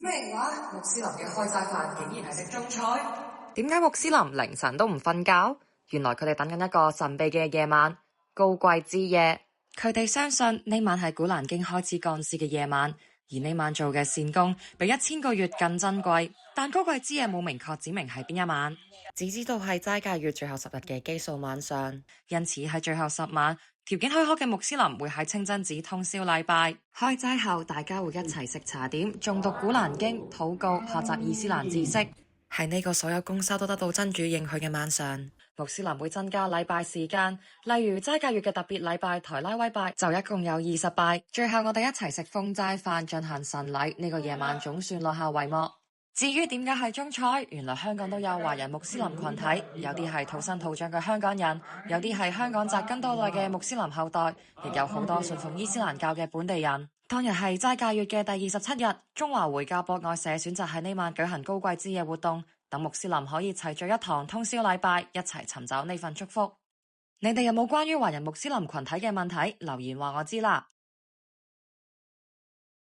咩話？穆斯林嘅開齋飯竟然係食中菜？點解穆斯林凌晨都唔瞓覺？原來佢哋等緊一個神秘嘅夜晚，高貴之夜。佢哋相信呢晚係古蘭經開始降世嘅夜晚，而呢晚做嘅善功比1000個月更珍貴。但高貴之夜冇明確指明係邊一晚，只知道係齋戒月最後10日嘅基數晚上。因此喺最後10晚，條件許可嘅穆斯林會喺清真寺通宵禮拜。開齋後，大家會一齊食茶點，誦讀古蘭經，禱告，學習伊斯蘭知識。喺呢個所有功修都得到真主應許嘅晚上，穆斯林會增加禮拜時間，例如齋戒月嘅特別禮拜台拉威拜就一共有20拜。最後我哋一齊食封齋飯進行神禮，呢個夜晚總算落下帷幕。至於點解係中菜，原來香港都有華人穆斯林群體，有啲係土生土長嘅香港人，有啲係香港扎根多代嘅穆斯林後代，亦有好多信奉伊斯蘭教嘅本地人。當日係齋戒月嘅第27日，中華回教博愛社選擇喺呢晚舉行高貴之夜活動，等穆斯林可以齊聚一堂通宵禮拜，一齊尋找呢份祝福。你哋有冇關於華人穆斯林群體嘅問題？留言話我知啦。